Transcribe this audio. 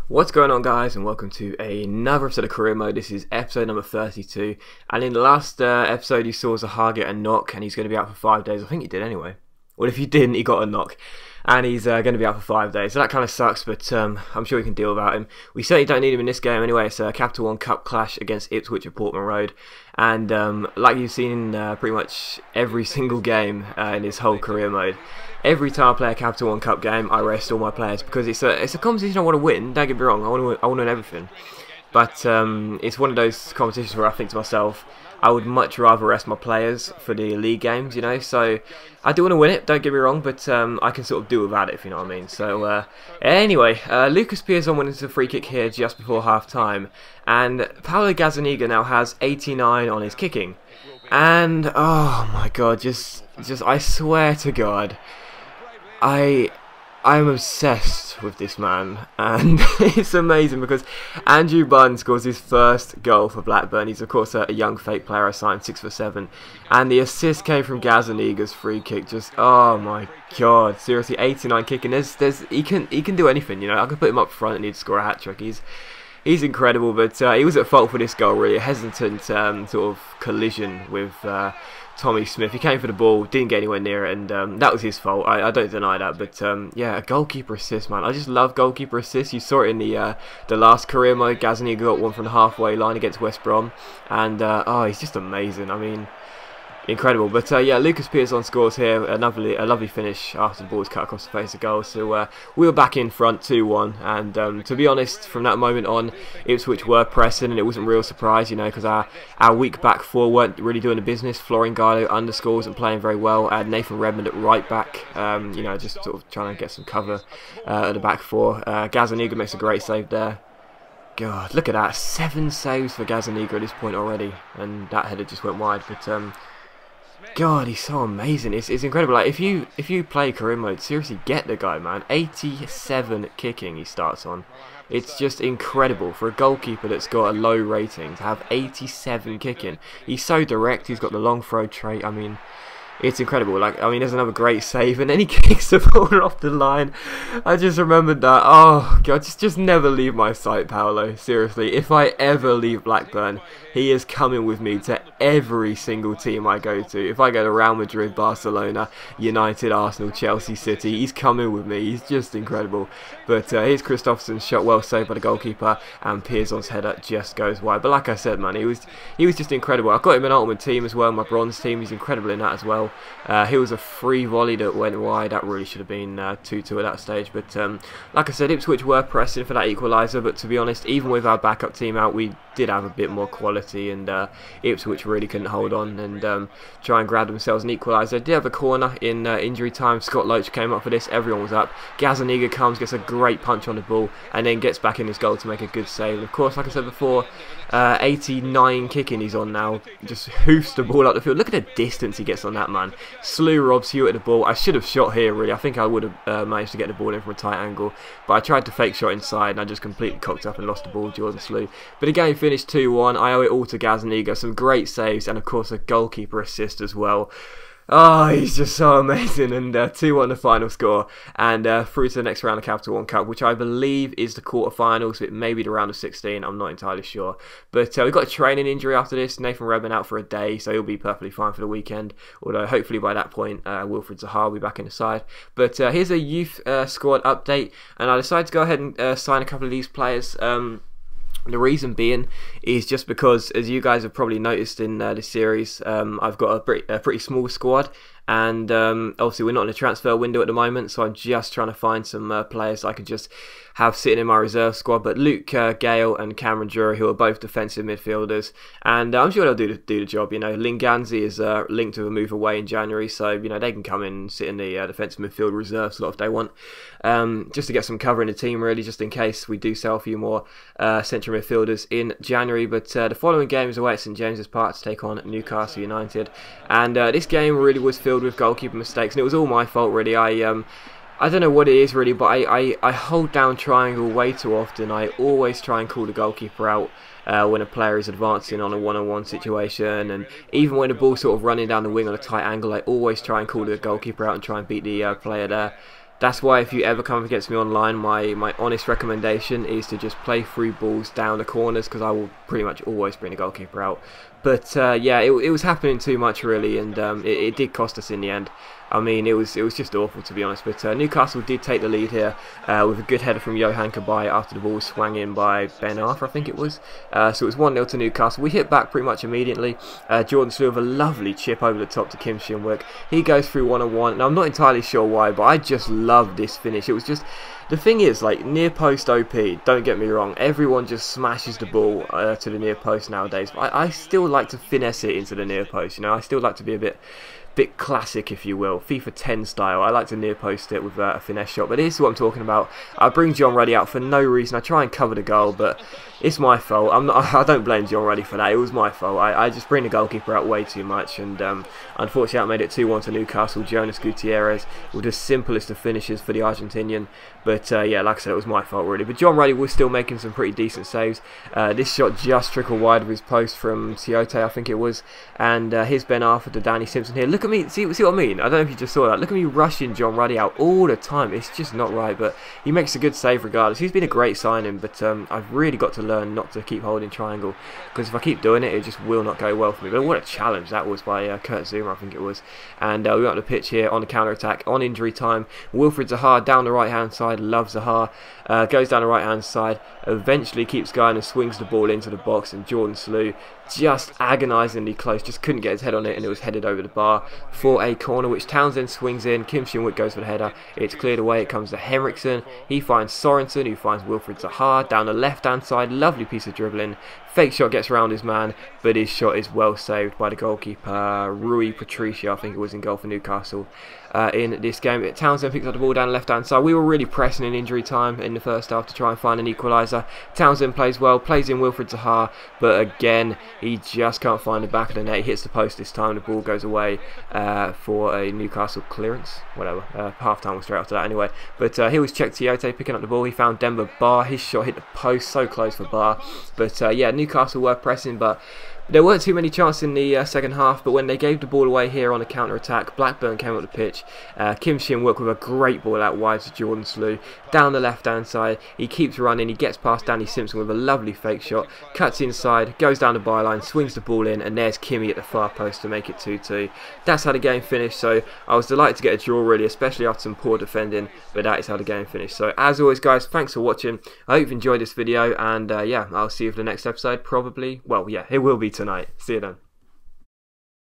What's going on, guys, and welcome to another episode of Career Mode. This is episode number 32, and in the last episode you saw Zaha get a knock, and he's going to be out for 5 days. I think he did anyway. Well, if he didn't, he got a knock, and he's going to be out for 5 days, so that kind of sucks, but I'm sure we can deal without him. We certainly don't need him in this game anyway. It's a Capital One Cup clash against Ipswich at Portman Road, and like you've seen in pretty much every single game in his whole Career Mode, every time I play a Capital One Cup game, I rest all my players because it's a competition I want to win. Don't get me wrong, I want to win everything, but it's one of those competitions where I think to myself, I would much rather rest my players for the league games, you know. So I do want to win it, don't get me wrong, but I can sort of do without it, if you know what I mean. So anyway, Lucas Piazon went into a free kick here just before half time, and Paulo Gazzaniga now has 89 on his kicking, and oh my god, just I swear to God, I'm obsessed with this man, and it's amazing because Andrew Bunn scores his first goal for Blackburn. He's of course a young fake player, I signed 6'7", and the assist came from Gazzaniga's free kick. Just oh my god, seriously, 89 kicking. He can do anything, you know. I could put him up front and he'd score a hat trick. He's incredible, but he was at fault for this goal, really. A hesitant sort of collision with Tommy Smith. He came for the ball, didn't get anywhere near it, and that was his fault. I don't deny that, but yeah, a goalkeeper assist, man. I just love goalkeeper assists. You saw it in the last Career Mode. Gazzaniga got one from the halfway line against West Brom, and oh, he's just amazing. I mean, incredible. But yeah, Lucas Piazon scores here, a lovely finish after the ball was cut across the face of goal. So we were back in front 2-1, and to be honest, from that moment on, Ipswich were pressing, and it wasn't a real surprise, you know, because our weak back four weren't really doing the business. Florin Gardo underscores and playing very well. I had Nathan Redmond at right back, you know, just sort of trying to get some cover at the back four. Gazzaniga makes a great save there. God, look at that, 7 saves for Gazzaniga at this point already, and that header just went wide. But God, he's so amazing. It's incredible. Like if you play Career Mode, seriously, get the guy, man. 87 kicking he starts on. It's just incredible for a goalkeeper that's got a low rating to have 87 kicking. He's so direct. He's got the long throw trait. I mean, it's incredible. Like, I mean, there's another great save, and then he kicks the ball off the line. I just remembered that. Oh God, just never leave my sight, Paolo. Seriously, if I ever leave Blackburn, he is coming with me to every single team I go to. If I go to Real Madrid, Barcelona, United, Arsenal, Chelsea, City, he's coming with me. He's just incredible. But here's Christopherson's shot, well saved by the goalkeeper, and Piazon's header just goes wide. But like I said, man, he was just incredible. I've got him in Ultimate Team as well, my bronze team. He's incredible in that as well. He was a free volley that went wide. That really should have been 2-2 at that stage. But like I said, Ipswich were pressing for that equaliser. But to be honest, even with our backup team out, we did have a bit more quality, and Ipswich really couldn't hold on and try and grab themselves an equaliser. They did have a corner in injury time. Scott Loach came up for this. Everyone was up. Gazzaniga comes, gets a great punch on the ball, and then gets back in his goal to make a good save. And of course, like I said before, 89 kicking he's on now. Just hoofs the ball up the field. Look at the distance he gets on that, man. Slew robs Hewitt at the ball. I should have shot here, really. I think I would have managed to get the ball in from a tight angle, but I tried to fake shot inside, and I just completely cocked up and lost the ball. Jordan Slew. But the game finished 2-1. I owe it all to Gazzaniga. Some great saves, and of course a goalkeeper assist as well. Oh, he's just so amazing. And 2-1 the final score, and through to the next round of Capital One Cup, which I believe is the quarterfinals. It may be the round of 16. I'm not entirely sure. But we've got a training injury after this. Nathan Redmond out for a day, so he'll be perfectly fine for the weekend. Although hopefully by that point, Wilfred Zaha will be back in the side. But here's a youth squad update, and I decided to go ahead and sign a couple of these players. The reason being is just because, as you guys have probably noticed in this series, I've got a pretty small squad, and obviously we're not in a transfer window at the moment, so I'm just trying to find some players I could just have sitting in my reserve squad. But Luke Gale and Cameron Drury, who are both defensive midfielders, and I'm sure they'll do the job. You know, Linganzi is linked to a move away in January, so you know they can come in and sit in the defensive midfield reserve slot if they want, just to get some cover in the team, really, just in case we do sell a few more central midfielders in January. But the following game is away at St James's Park to take on Newcastle United, and this game really was filled with goalkeeper mistakes, and it was all my fault, really. I don't know what it is, really, but I hold down triangle way too often. I always try and call the goalkeeper out when a player is advancing on a one-on-one situation, and even when the ball's sort of running down the wing on a tight angle, I always try and call the goalkeeper out and try and beat the player there. That's why if you ever come up against me online, my honest recommendation is to just play through balls down the corners, because I will pretty much always bring the goalkeeper out. But yeah, it was happening too much really, and it did cost us in the end. I mean, it was just awful, to be honest. But Newcastle did take the lead here with a good header from Johan Kabay after the ball was swung in by Ben Arthur, I think it was. So it was 1-0 to Newcastle. We hit back pretty much immediately. Jordan Slew with a lovely chip over the top to Kim Shin-wook. He goes through one-on-one, and I'm not entirely sure why, but I just love this finish. It was just... The thing is, like, near post OP, don't get me wrong, everyone just smashes the ball to the near post nowadays, but I still like to finesse it into the near post, you know. I still like to be a bit classic, if you will, FIFA 10 style. I like to near post it with a finesse shot, but this is what I'm talking about. I bring John Ruddy out for no reason. I try and cover the goal, but it's my fault. I don't blame John Ruddy for that. It was my fault. I just bring the goalkeeper out way too much, and unfortunately I made it 2-1 to Newcastle. Jonas Gutierrez with the simplest of finishes for the Argentinian, but yeah, like I said, it was my fault really. But John Ruddy was still making some pretty decent saves. This shot just trickled wide of his post from Tiote, I think it was, and here's Ben Arthur to Danny Simpson here. Look at me, see what I mean? I don't know if you just saw that. Look at me rushing John Ruddy out all the time. It's just not right, but he makes a good save regardless. He's been a great signing, but I've really got to learn not to keep holding triangle, because if I keep doing it, it just will not go well for me. But what a challenge that was by Kurt Zuma, I think it was. And we got on the pitch here on the counter-attack on injury time. Wilfried Zaha down the right-hand side, loves Zaha, goes down the right-hand side, eventually keeps going and swings the ball into the box, and Jordan Slew just agonisingly close, just couldn't get his head on it, and it was headed over the bar for a corner, which Townsend swings in. Kim Shin-wook goes for the header, it's cleared away, it comes to Henriksen, he finds Sorensen, who finds Wilfried Zaha down the left hand side, lovely piece of dribbling, fake shot gets around his man, but his shot is well saved by the goalkeeper, Rui Patricio, I think it was, in goal for Newcastle in this game. Townsend picks up the ball down the left hand side. We were really pressing in injury time in the first half to try and find an equaliser. Townsend plays well, plays in Wilfried Zaha, but again he just can't find the back of the net. He hits the post this time, the ball goes away for a Newcastle clearance, whatever. Half time was straight after that anyway. But here was Cheick Tiote picking up the ball. He found Demba Ba, his shot hit the post, so close for Ba. But yeah, Newcastle were pressing, but there weren't too many chances in the second half. But when they gave the ball away here on the counter-attack, Blackburn came up the pitch. Kim Shin-wook with a great ball out wide to Jordan Slew. Down the left-hand side, he keeps running, he gets past Danny Simpson with a lovely fake shot, cuts inside, goes down the byline, swings the ball in, and there's Kimmy at the far post to make it 2-2. That's how the game finished, so I was delighted to get a draw really, especially after some poor defending, but that is how the game finished. So as always guys, thanks for watching. I hope you've enjoyed this video, and yeah, I'll see you for the next episode, probably, well yeah, it will be tonight. See you then.